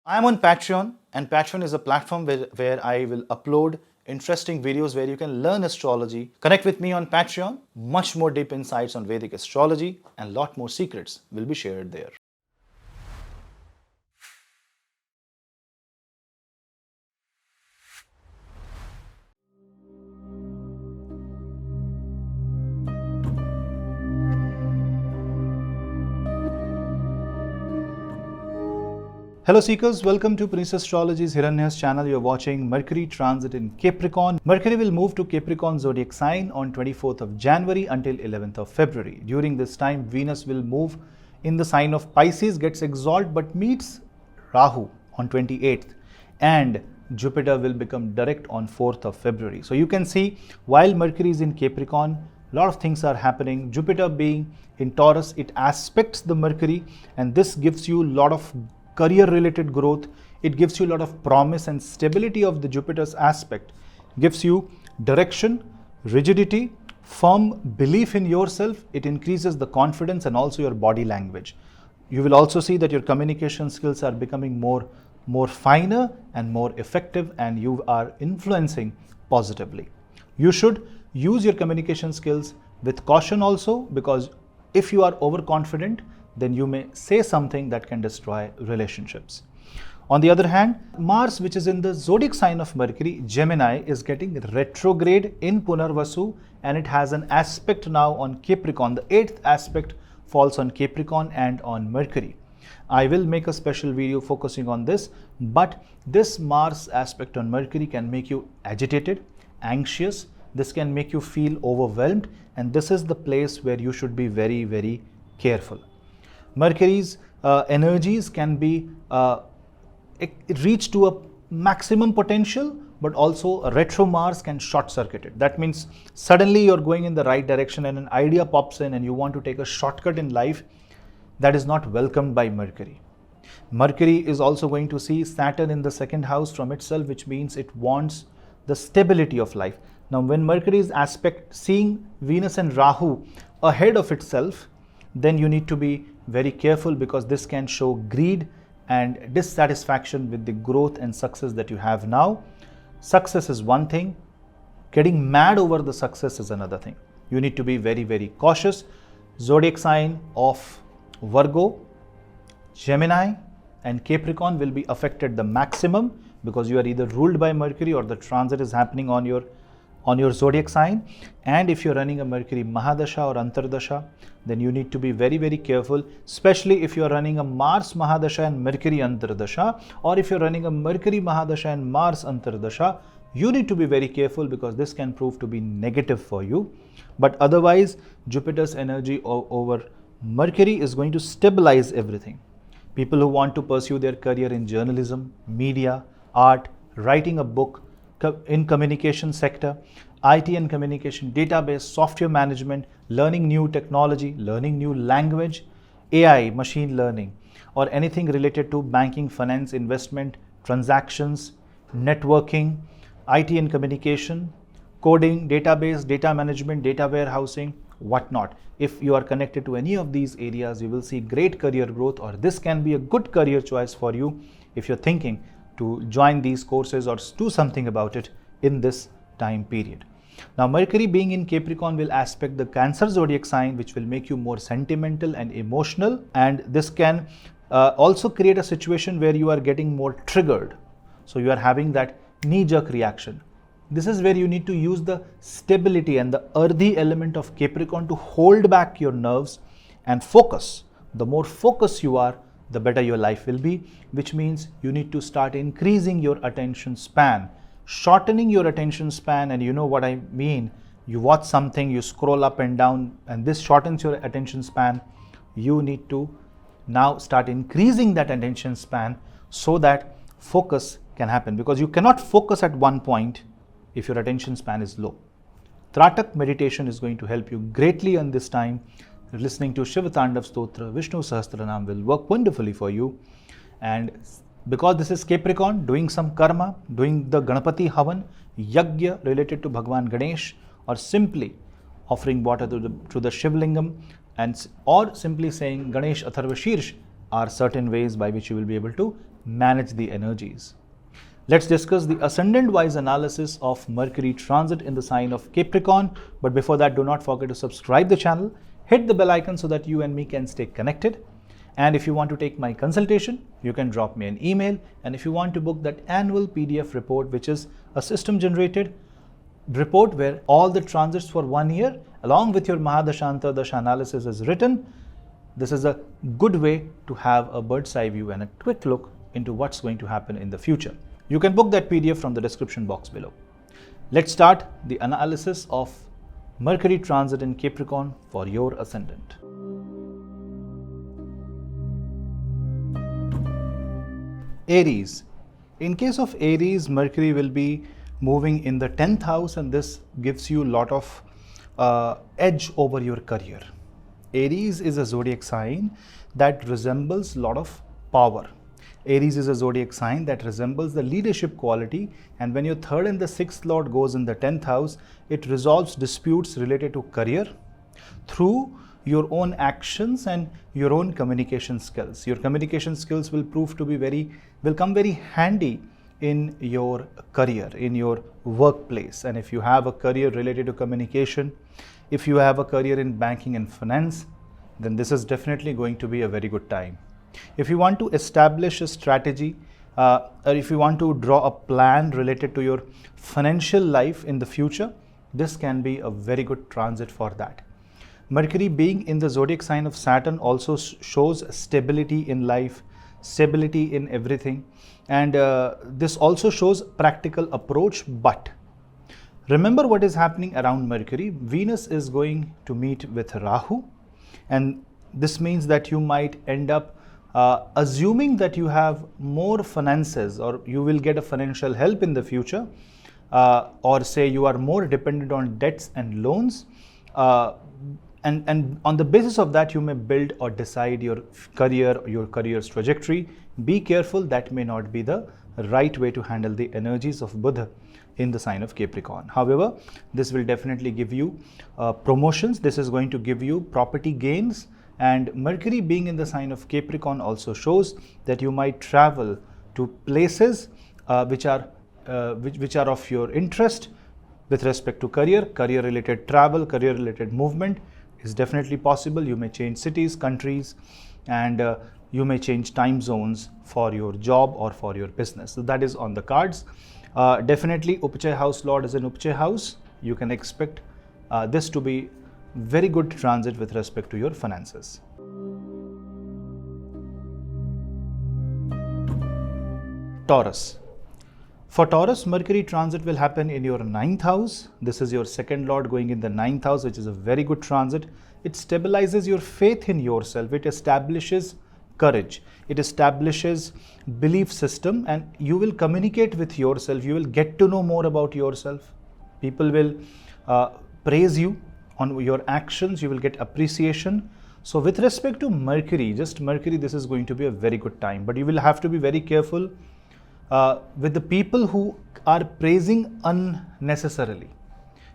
I am on Patreon, and Patreon is a platform where I will upload interesting videos where you can learn astrology. Connect with me on Patreon. Much more deep insights on Vedic astrology and lot more secrets will be shared there. Hello Seekers, welcome to Prince Astrology's Hiranya's channel. You're watching Mercury transit in Capricorn. Mercury will move to Capricorn zodiac sign on 24th of January until 11th of February. During this time, Venus will move in the sign of Pisces, gets exalted but meets Rahu on 28th, and Jupiter will become direct on 4th of February. So you can see while Mercury is in Capricorn, a lot of things are happening. Jupiter being in Taurus, it aspects the Mercury, and this gives you a lot of career related growth. It gives you a lot of promise, and stability of the Jupiter's aspect gives you direction, rigidity, firm belief in yourself. It increases the confidence and also your body language. You will also see that your communication skills are becoming more finer and more effective, and you are influencing positively. You should use your communication skills with caution also, because if you are overconfident, then you may say something that can destroy relationships. On the other hand, Mars, which is in the zodiac sign of Mercury, Gemini, is getting retrograde in Punarvasu, and it has an aspect now on Capricorn. The 8th aspect falls on Capricorn and on Mercury. I will make a special video focusing on this, but this Mars aspect on Mercury can make you agitated, anxious. This can make you feel overwhelmed, and this is the place where you should be very, very careful. Mercury's energies can be reached to a maximum potential, but also a retro Mars can short circuit it. That means suddenly you're going in the right direction and an idea pops in and you want to take a shortcut in life. That is not welcomed by Mercury. Mercury is also going to see Saturn in the second house from itself, which means it wants the stability of life. Now, when Mercury is aspect seeing Venus and Rahu ahead of itself, then you need to be very careful, because this can show greed and dissatisfaction with the growth and success that you have now. Success is one thing, getting mad over the success is another thing. You need to be very, very cautious. Zodiac sign of Virgo, Gemini and Capricorn will be affected the maximum, because you are either ruled by Mercury or the transit is happening on your zodiac sign. And if you're running a Mercury Mahadasha or Antardasha, then you need to be very, very careful, especially if you're running a Mars Mahadasha and Mercury Antardasha, or if you're running a Mercury Mahadasha and Mars Antardasha, you need to be very careful, because this can prove to be negative for you. But otherwise, Jupiter's energy over Mercury is going to stabilize everything. People who want to pursue their career in journalism, media, art, writing a book, in communication sector, IT and communication, database, software management, learning new technology, learning new language, AI, machine learning, or anything related to banking, finance, investment, transactions, networking, IT and communication, coding, database, data management, data warehousing, whatnot. If you are connected to any of these areas, you will see great career growth, or this can be a good career choice for you if you're thinking to join these courses or do something about it in this time period. Now, Mercury being in Capricorn will aspect the Cancer zodiac sign, which will make you more sentimental and emotional, and this can also create a situation where you are getting more triggered. So you are having that knee-jerk reaction. This is where you need to use the stability and the earthy element of Capricorn to hold back your nerves and focus. The more focused you are, the better your life will be, which means you need to start increasing your attention span, shortening your attention span. And you know what I mean. You watch something, you scroll up and down, and this shortens your attention span. You need to now start increasing that attention span so that focus can happen, because you cannot focus at one point if your attention span is low. Tratak meditation is going to help you greatly on this time. Listening to Shiva Tandav Stotra, Vishnu Sahasranam will work wonderfully for you. And because this is Capricorn, doing some karma, doing the Ganapati Hawan, Yagya related to Bhagwan Ganesh, or simply offering water to the Shivlingam, or simply saying Ganesh Atharva Shirsh, are certain ways by which you will be able to manage the energies. Let's discuss the ascendant-wise analysis of Mercury transit in the sign of Capricorn. But before that, do not forget to subscribe the channel, hit the bell icon so that you and me can stay connected. And if you want to take my consultation, you can drop me an email. And if you want to book that annual PDF report, which is a system-generated report where all the transits for 1 year, along with your Mahadasha, Antardasha analysis is written, this is a good way to have a bird's eye view and a quick look into what's going to happen in the future. You can book that PDF from the description box below. Let's start the analysis of Mercury transit in Capricorn for your ascendant. Aries. In case of Aries, Mercury will be moving in the 10th house, and this gives you a lot of edge over your career. Aries is a zodiac sign that resembles a lot of power. Aries is a zodiac sign that resembles the leadership quality, and when your 3rd and the 6th lord goes in the 10th house, it resolves disputes related to career through your own actions and your own communication skills. Your communication skills will prove to be will come very handy in your career, in your workplace. And if you have a career related to communication, if you have a career in banking and finance, then this is definitely going to be a very good time. If you want to establish a strategy, or if you want to draw a plan related to your financial life in the future, this can be a very good transit for that. Mercury being in the zodiac sign of Saturn also shows stability in life, stability in everything, and this also shows practical approach. But remember what is happening around Mercury. Venus is going to meet with Rahu, and this means that you might end up assuming that you have more finances, or you will get a financial help in the future, or say you are more dependent on debts and loans, and on the basis of that you may build or decide your career's trajectory. Be careful, that may not be the right way to handle the energies of Buddha in the sign of Capricorn. However, this will definitely give you promotions. This is going to give you property gains. And Mercury being in the sign of Capricorn also shows that you might travel to places which are of your interest with respect to career related travel, career related movement is definitely possible. You may change cities, countries, and you may change time zones for your job or for your business. So that is on the cards. Definitely Upachaya house lord is in Upachaya house. You can expect this to be very good transit with respect to your finances. Taurus. For Taurus, Mercury transit will happen in your 9th house. This is your 2nd lord going in the 9th house, which is a very good transit. It stabilizes your faith in yourself. It establishes courage. It establishes belief system, and you will communicate with yourself. You will get to know more about yourself. People will praise you on your actions. You will get appreciation. So with respect to Mercury, just Mercury, this is going to be a very good time, but you will have to be very careful with the people who are praising unnecessarily.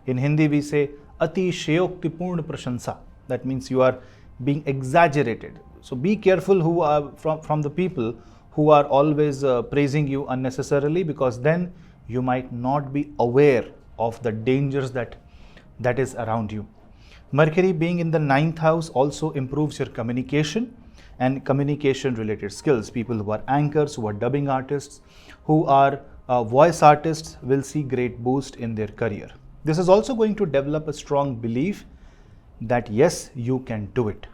In Hindi we say ati shayokti purna prashansa. That means you are being exaggerated. So be careful who are from the people who are always praising you unnecessarily, because then you might not be aware of the dangers that is around you. Mercury being in the 9th house also improves your communication and communication related skills. People who are anchors, who are dubbing artists, who are voice artists will see great boost in their career. This is also going to develop a strong belief that yes, you can do it.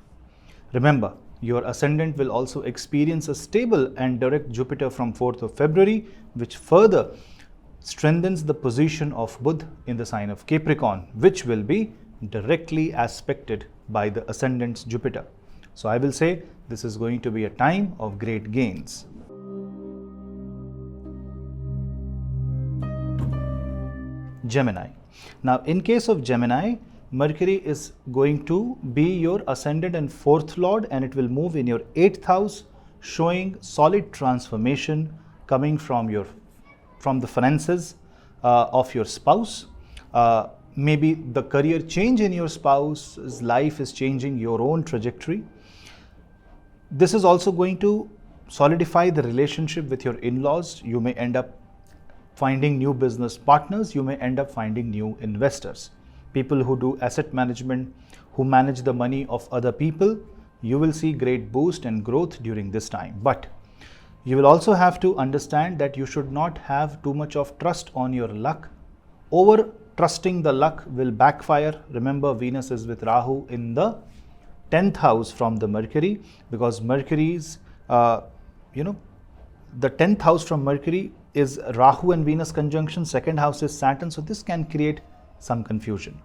Remember, your ascendant will also experience a stable and direct Jupiter from 4th of February, which further strengthens the position of Buddha in the sign of Capricorn, which will be directly aspected by the ascendant's Jupiter. So I will say this is going to be a time of great gains. Gemini. Now in case of Gemini, Mercury is going to be your ascendant and 4th lord, and it will move in your 8th house, showing solid transformation coming from the finances of your spouse. Maybe the career change in your spouse's life is changing your own trajectory. This is also going to solidify the relationship with your in-laws. You may end up finding new business partners. You may end up finding new investors. People who do asset management, who manage the money of other people, you will see great boost and growth during this time. But you will also have to understand that you should not have too much of trust on your luck. Over trusting the luck will backfire. Remember, Venus is with Rahu in the 10th house from the Mercury, because Mercury's, the 10th house from Mercury is Rahu and Venus conjunction, second house is Saturn, so this can create some confusion.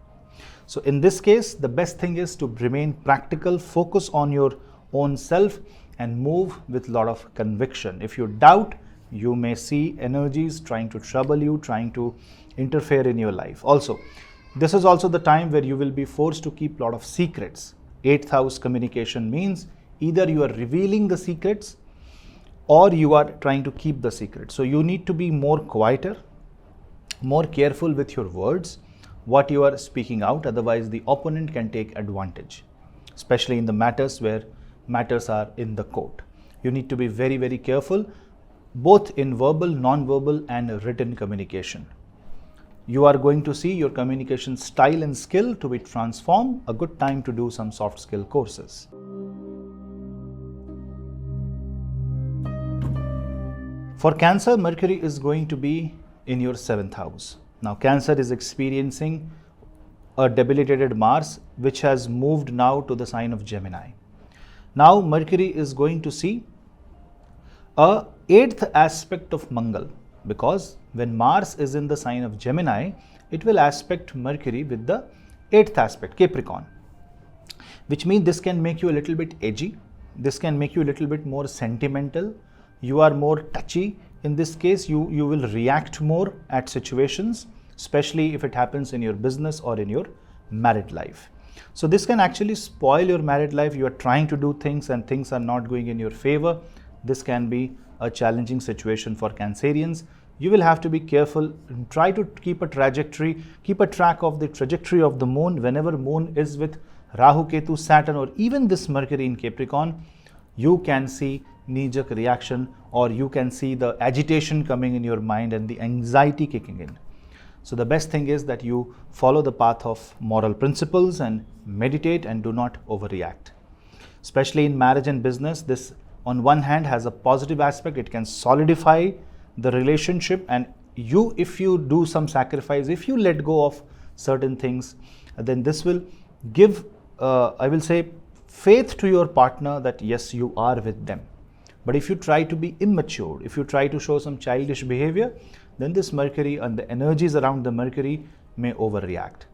So in this case, the best thing is to remain practical, focus on your own self and move with a lot of conviction. If you doubt, you may see energies trying to trouble you, trying to interfere in your life. Also, this is also the time where you will be forced to keep a lot of secrets. 8th house communication means either you are revealing the secrets or you are trying to keep the secret. So you need to be more quieter, more careful with your words, what you are speaking out, otherwise the opponent can take advantage, especially in the matters where matters are in the court. You need to be very, very careful, both in verbal, non-verbal and written communication. You are going to see your communication style and skill to be transformed. A good time to do some soft skill courses. For Cancer, Mercury is going to be in your 7th house. Now, Cancer is experiencing a debilitated Mars, which has moved now to the sign of Gemini. Now, Mercury is going to see a 8th aspect of Mangal, because when Mars is in the sign of Gemini, it will aspect Mercury with the 8th aspect, Capricorn, which means this can make you a little bit edgy. This can make you a little bit more sentimental. You are more touchy. In this case, you will react more at situations, especially if it happens in your business or in your married life. So this can actually spoil your married life. You are trying to do things and things are not going in your favor. This can be a challenging situation for Cancerians. You will have to be careful and try to keep a track of the trajectory of the moon. Whenever moon is with Rahu, Ketu, Saturn, or even this Mercury in Capricorn, you can see knee-jerk reaction, or you can see the agitation coming in your mind and the anxiety kicking in. So the best thing is that you follow the path of moral principles and meditate and do not overreact. Especially in marriage and business, this on one hand has a positive aspect. It can solidify the relationship, and if you do some sacrifice, if you let go of certain things, then this will give, I will say, faith to your partner that yes, you are with them. But if you try to be immature, if you try to show some childish behavior, then this Mercury and the energies around the Mercury may overreact.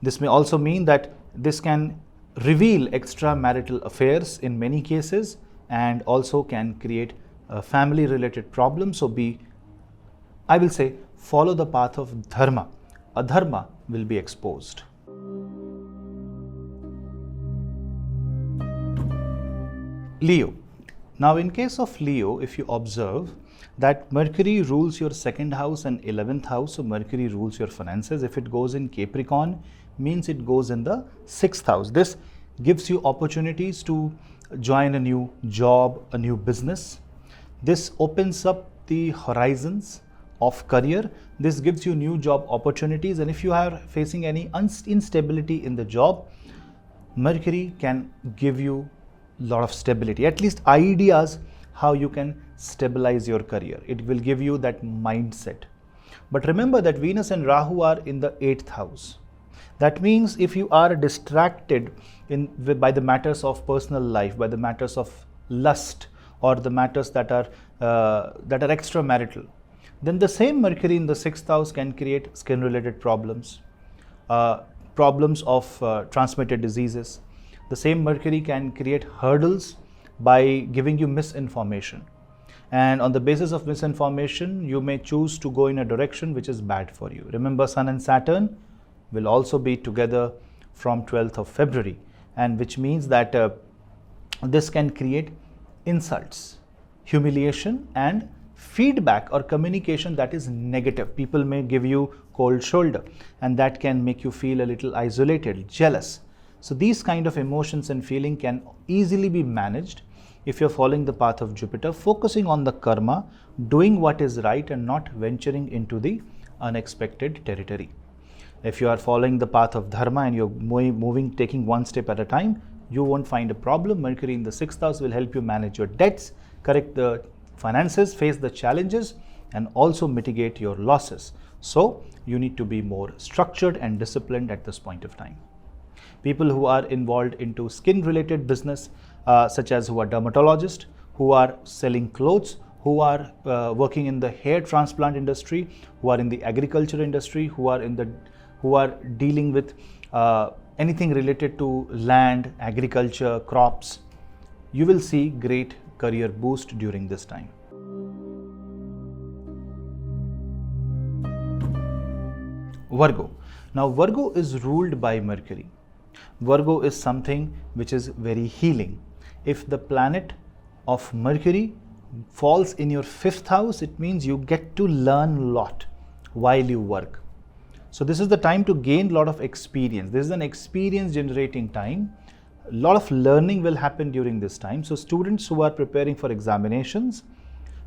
This may also mean that this can reveal extramarital affairs in many cases, and also can create family related problems. So I will say, follow the path of dharma. Adharma will be exposed. Leo. Now in case of Leo, if you observe that Mercury rules your 2nd house and 11th house, so Mercury rules your finances. If it goes in Capricorn, means it goes in the 6th house. This gives you opportunities to join a new job, a new business. This opens up the horizons of career. This gives you new job opportunities, and if you are facing any instability in the job, Mercury can give you a lot of stability, at least ideas how you can stabilize your career. It will give you that mindset. But remember that Venus and Rahu are in the 8th house. That means if you are distracted by the matters of personal life, by the matters of lust, or the matters that are extramarital, then the same Mercury in the 6th house can create skin related problems, problems of transmitted diseases. The same Mercury can create hurdles by giving you misinformation. And on the basis of misinformation, you may choose to go in a direction which is bad for you. Remember, Sun and Saturn will also be together from 12th of February, and which means that this can create insults, humiliation, and feedback or communication that is negative. People may give you cold shoulder, and that can make you feel a little isolated, jealous. So these kind of emotions and feeling can easily be managed if you're following the path of Jupiter, focusing on the karma, doing what is right and not venturing into the unexpected territory. If you are following the path of Dharma and you're moving, taking one step at a time, you won't find a problem. Mercury in the 6th house will help you manage your debts, correct the finances, face the challenges, and also mitigate your losses. So you need to be more structured and disciplined at this point of time. People who are involved into skin related business, such as who are dermatologists, who are selling clothes, who are working in the hair transplant industry, who are in the agriculture industry, who are dealing with anything related to land, agriculture, crops, you will see great career boost during this time. Virgo. Now Virgo is ruled by Mercury. Virgo is something which is very healing. If the planet of Mercury falls in your 5th house, it means you get to learn a lot while you work. So this is the time to gain a lot of experience. This is an experience generating time. A lot of learning will happen during this time. So students who are preparing for examinations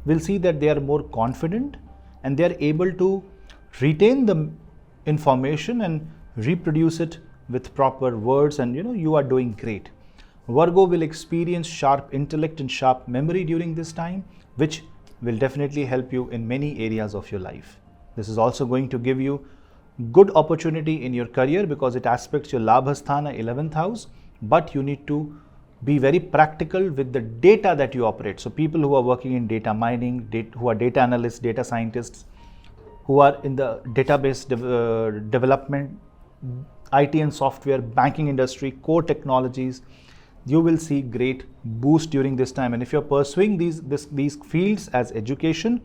will see that they are more confident and they are able to retain the information and reproduce it with proper words, and you are doing great. Virgo will experience sharp intellect and sharp memory during this time, which will definitely help you in many areas of your life. This is also going to give you good opportunity in your career because it aspects your Labhasthana 11th house, but you need to be very practical with the data that you operate. So people who are working in data mining, who are data analysts, data scientists, who are in the database development, IT and software, banking industry, core technologies, you will see great boost during this time. And if you're pursuing these fields as education,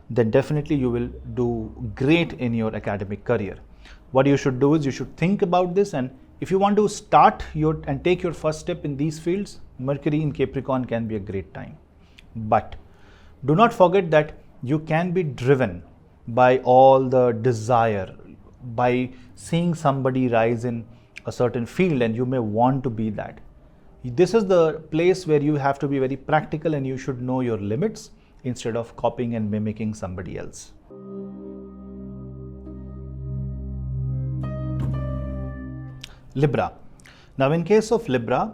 then definitely you will do great in your academic career. What you should do is you should think about this, and if you want to start and take your first step in these fields, Mercury in Capricorn can be a great time. But do not forget that you can be driven by all the desire, by seeing somebody rise in a certain field, and you may want to be that. This is the place where you have to be very practical and you should know your limits instead of copying and mimicking somebody else. Libra. Now in case of Libra,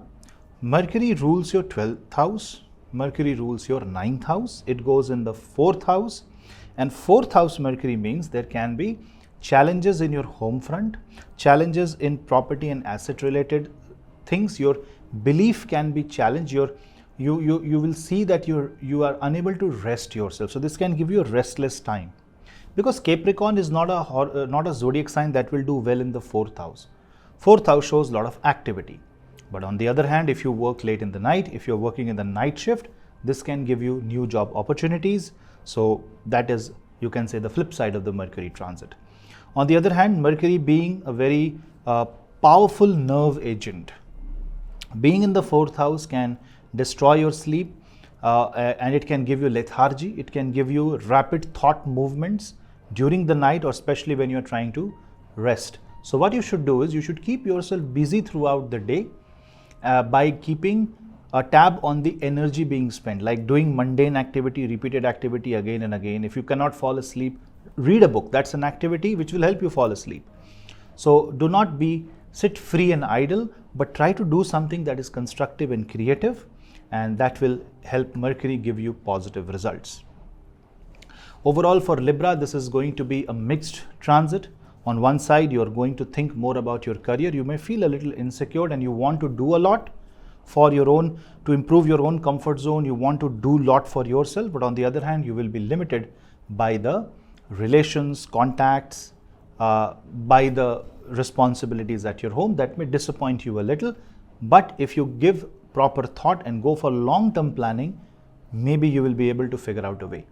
Mercury rules your 12th house, Mercury rules your 9th house, it goes in the 4th house, and 4th house Mercury means there can be challenges in your home front, challenges in property and asset related things. Your belief can be challenged. You will see that you are unable to rest yourself. So this can give you a restless time, because Capricorn is not a zodiac sign that will do well in the 4th house. 4th house shows a lot of activity. But on the other hand, if you work late in the night, if you're working in the night shift, this can give you new job opportunities. So that is, you can say, the flip side of the Mercury transit. On the other hand, Mercury being a very powerful nerve agent, being in the 4th house can destroy your sleep, and it can give you lethargy. It can give you rapid thought movements during the night, or especially when you're trying to rest. So what you should do is you should keep yourself busy throughout the day by keeping a tab on the energy being spent, like doing mundane activity, repeated activity again and again. If you cannot fall asleep, read a book. That's an activity which will help you fall asleep. So do not sit free and idle, but try to do something that is constructive and creative, and that will help Mercury give you positive results. Overall for Libra, this is going to be a mixed transit. On one side, you are going to think more about your career. You may feel a little insecure and you want to do a lot for your own, to improve your own comfort zone. You want to do a lot for yourself, but on the other hand, you will be limited by the relations, contacts, by the responsibilities at your home. That may disappoint you a little, but if you give proper thought and go for long-term planning, maybe you will be able to figure out a way.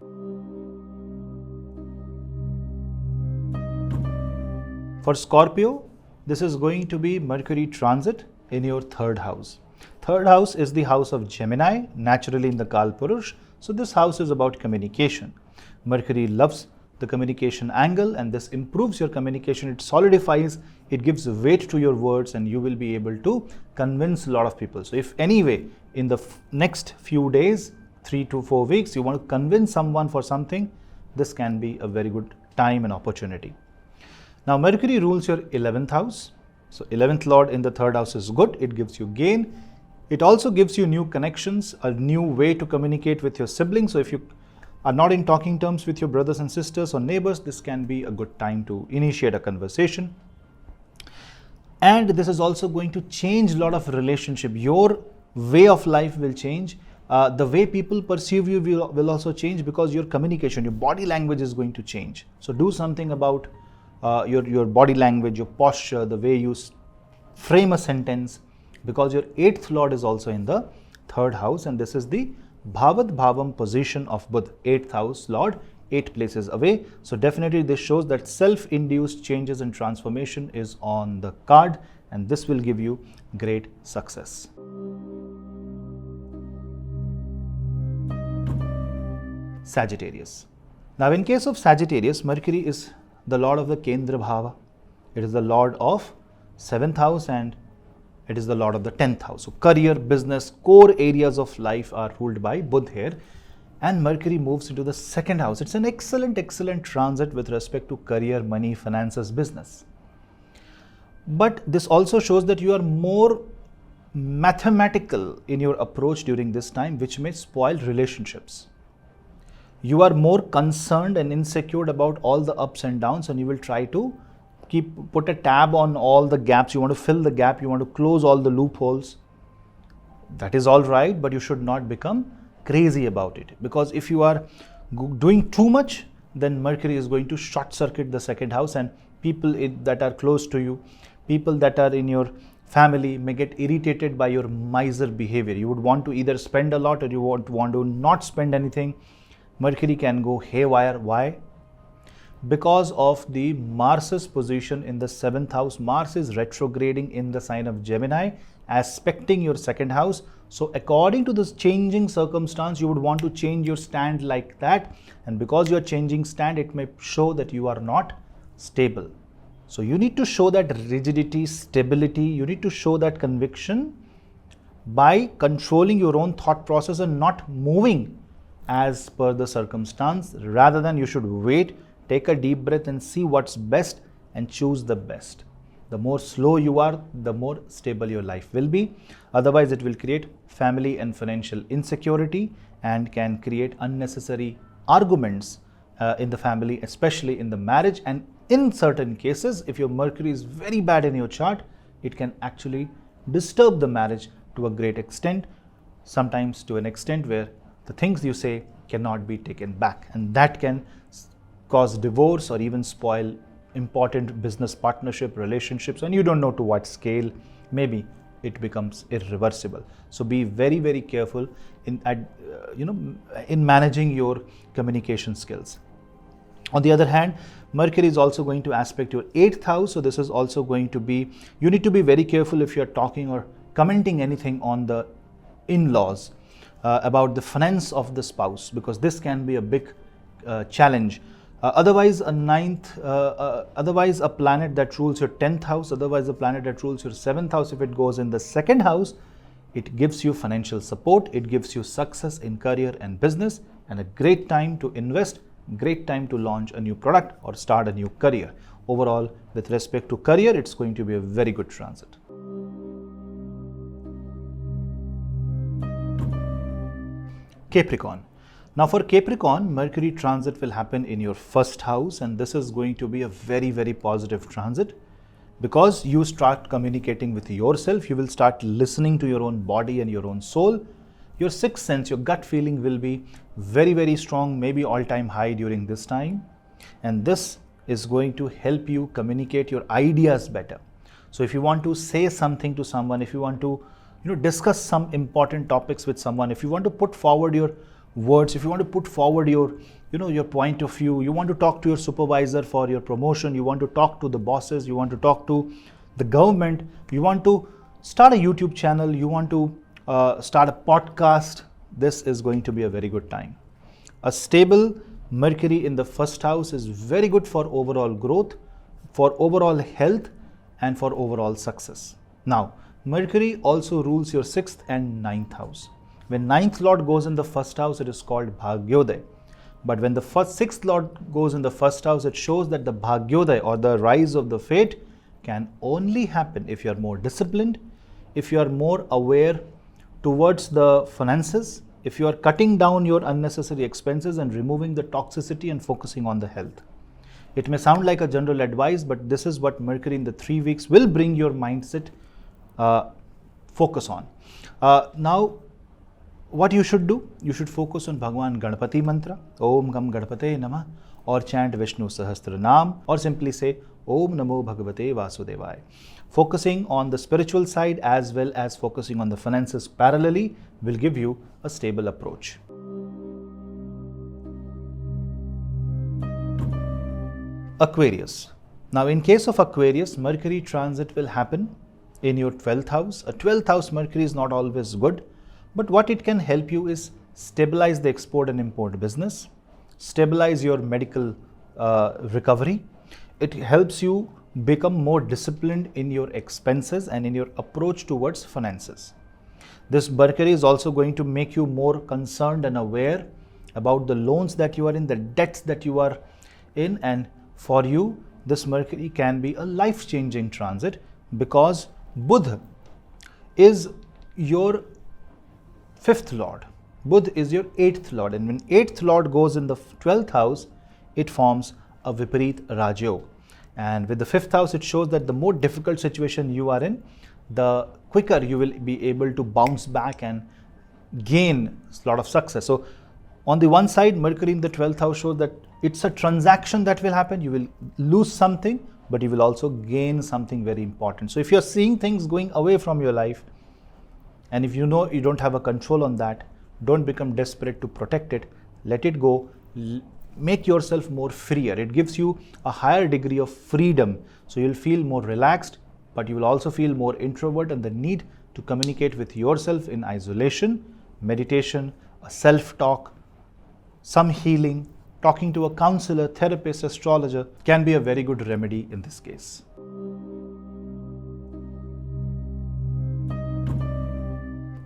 For Scorpio, this is going to be Mercury transit in your 3rd house. 3rd house is the house of Gemini, naturally in the Kal Purush. So this house is about communication. Mercury loves the communication angle, and this improves your communication. It solidifies, it gives weight to your words, and you will be able to convince a lot of people. So if anyway in the next few days, 3 to 4 weeks, you want to convince someone for something, this can be a very good time and opportunity. Now Mercury rules your 11th house. So 11th lord in the 3rd house is good. It gives you gain. It also gives you new connections, a new way to communicate with your siblings. So if you are not in talking terms with your brothers and sisters or neighbors, this can be a good time to initiate a conversation. And this is also going to change a lot of relationship. Your way of life will change. The way people perceive you will also change, because your communication, your body language is going to change. So do something about your body language, your posture, the way you frame a sentence, because your 8th lord is also in the 3rd house, and this is the Bhavat Bhavam position of Buddha, 8th house lord, 8 places away. So definitely this shows that self-induced changes and transformation is on the card, and this will give you great success. Sagittarius. Now in case of Sagittarius, Mercury is the lord of the Kendra Bhava. It is the lord of 7th house, and it is the lord of the 10th house. So career, business, core areas of life are ruled by Buddha here, and Mercury moves into the 2nd house. It's an excellent transit with respect to career, money, finances, business. But this also shows that you are more mathematical in your approach during this time, which may spoil relationships. You are more concerned and insecure about all the ups and downs, and you will try to put a tab on all the gaps. You want to fill the gap, you want to close all the loopholes. That is all right, but you should not become crazy about it, because if you are doing too much, then Mercury is going to short circuit the 2nd house, and people that are close to you, people that are in your family may get irritated by your miser behavior. You would want to either spend a lot, or you want to not spend anything. Mercury can go haywire. Why? Because of the Mars's position in the 7th house. Mars is retrograding in the sign of Gemini, aspecting your 2nd house. So according to this changing circumstance, you would want to change your stand like that, and because you are changing stand, it may show that you are not stable. So you need to show that rigidity, stability. You need to show that conviction by controlling your own thought process and not moving as per the circumstance. Rather than, you should wait, take a deep breath and see what's best and choose the best. The more slow you are, the more stable your life will be. Otherwise, it will create family and financial insecurity and can create unnecessary arguments in the family, especially in the marriage. And in certain cases, if your Mercury is very bad in your chart, it can actually disturb the marriage to a great extent, sometimes to an extent where the things you say cannot be taken back, and that can cause divorce or even spoil important business partnership, relationships, and you don't know to what scale. Maybe it becomes irreversible. So be very careful in managing your communication skills. On the other hand, Mercury is also going to aspect your 8th house. So this is also going to be, you need to be very careful if you are talking or commenting anything on the in-laws, about the finance of the spouse, because this can be a big challenge. Otherwise a planet that rules your 10th house, otherwise a planet that rules your 7th house, if it goes in the 2nd house, it gives you financial support, it gives you success in career and business, and a great time to invest, great time to launch a new product or start a new career. Overall, with respect to career, it's going to be a very good transit. Capricorn. Now for Capricorn, Mercury transit will happen in your 1st house, and this is going to be a very positive transit, because you start communicating with yourself. You will start listening to your own body and your own soul. Your 6th sense, your gut feeling will be very strong, maybe all-time high during this time, and this is going to help you communicate your ideas better. So if you want to say something to someone, if you want to discuss some important topics with someone, if you want to put forward your words, if you want to put forward your your point of view, you want to talk to your supervisor for your promotion, you want to talk to the bosses, you want to talk to the government, you want to start a YouTube channel, you want to start a podcast, this is going to be a very good time. A stable Mercury in the first house is very good for overall growth, for overall health, and for overall success. Now, Mercury also rules your 6th and 9th house. When 9th Lord goes in the first house, it is called Bhagyodaya. But when the 6th Lord goes in the first house, it shows that the Bhagyodaya or the rise of the fate can only happen if you are more disciplined, if you are more aware towards the finances, if you are cutting down your unnecessary expenses and removing the toxicity and focusing on the health. It may sound like a general advice, but this is what Mercury in the 3 weeks will bring your mindset focus on. Now, what you should do? You should focus on Bhagwan Ganpati mantra, Om Gam Ganpate Namah, or chant Vishnu Sahasra Naam, or simply say Om Namo Bhagavate Vasudevaya. Focusing on the spiritual side as well as focusing on the finances parallelly will give you a stable approach. Aquarius. Now, in case of Aquarius, Mercury transit will happen in your 12th house. A 12th house Mercury is not always good, but what it can help you is stabilize the export and import business, stabilize your medical recovery. It helps you become more disciplined in your expenses and in your approach towards finances. This Mercury is also going to make you more concerned and aware about the loans that you are in, the debts that you are in, and for you, this Mercury can be a life-changing transit because Buddha is your 5th Lord. Buddha is your 8th Lord, and when 8th Lord goes in the 12th house, it forms a Viparit Rajyog. And with the 5th house, it shows that the more difficult situation you are in, the quicker you will be able to bounce back and gain a lot of success. So, on the one side, Mercury in the 12th house shows that it's a transaction that will happen. You will lose something, but you will also gain something very important. So, if you're seeing things going away from your life, and if you know you don't have a control on that, don't become desperate to protect it. Let it go. Make yourself more freer. It gives you a higher degree of freedom. So you'll feel more relaxed, but you will also feel more introvert and the need to communicate with yourself in isolation, meditation, a self-talk, some healing, talking to a counselor, therapist, astrologer can be a very good remedy in this case.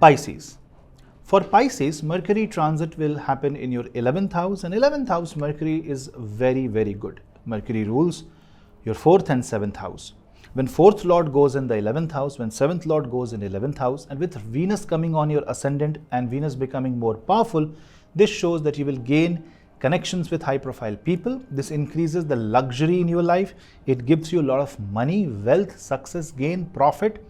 Pisces. For Pisces, Mercury transit will happen in your 11th house, and 11th house Mercury is very, very good. Mercury rules your 4th and 7th house. When 4th Lord goes in the 11th house, when 7th Lord goes in 11th house, and with Venus coming on your ascendant and Venus becoming more powerful, this shows that you will gain connections with high profile people. This increases the luxury in your life. It gives you a lot of money, wealth, success, gain, profit,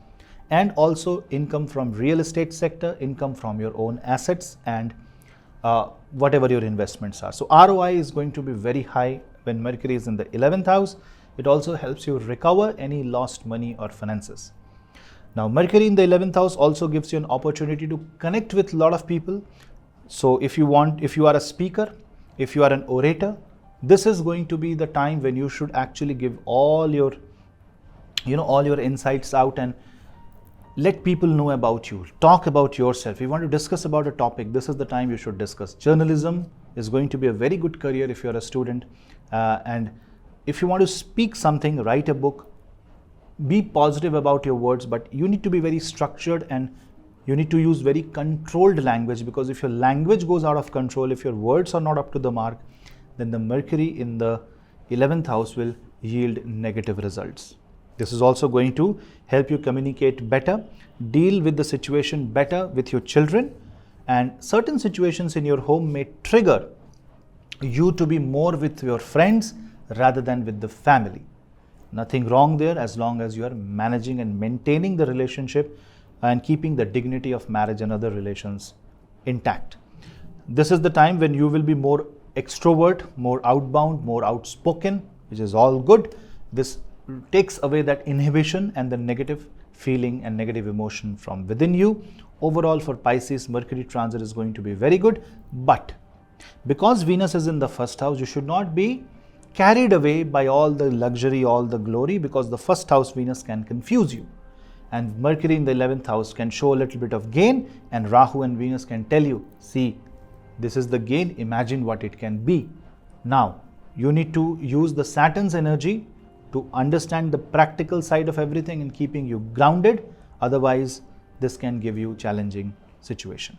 and also income from real estate sector, income from your own assets, and whatever your investments are. So ROI is going to be very high when Mercury is in the 11th house. It also helps you recover any lost money or finances. Now, Mercury in the 11th house also gives you an opportunity to connect with a lot of people. So if you are a speaker, if you are an orator, this is going to be the time when you should actually give all your insights out and let people know about you. Talk about yourself. If you want to discuss about a topic, this is the time you should discuss. Journalism is going to be a very good career if you're a student. And if you want to speak something, write a book, be positive about your words, but you need to be very structured and you need to use very controlled language, because if your language goes out of control, if your words are not up to the mark, then the Mercury in the 11th house will yield negative results. This is also going to help you communicate better, deal with the situation better with your children, and certain situations in your home may trigger you to be more with your friends rather than with the family. Nothing wrong there as long as you are managing and maintaining the relationship and keeping the dignity of marriage and other relations intact. This is the time when you will be more extrovert, more outbound, more outspoken, which is all good. This takes away that inhibition and the negative feeling and negative emotion from within you. Overall, for Pisces, Mercury transit is going to be very good, but because Venus is in the first house, you should not be carried away by all the luxury, all the glory, because the first house Venus can confuse you. And Mercury in the 11th house can show a little bit of gain, and Rahu and Venus can tell you, see, this is the gain, imagine what it can be. Now, you need to use the Saturn's energy to understand the practical side of everything and keeping you grounded. Otherwise, this can give you challenging situation.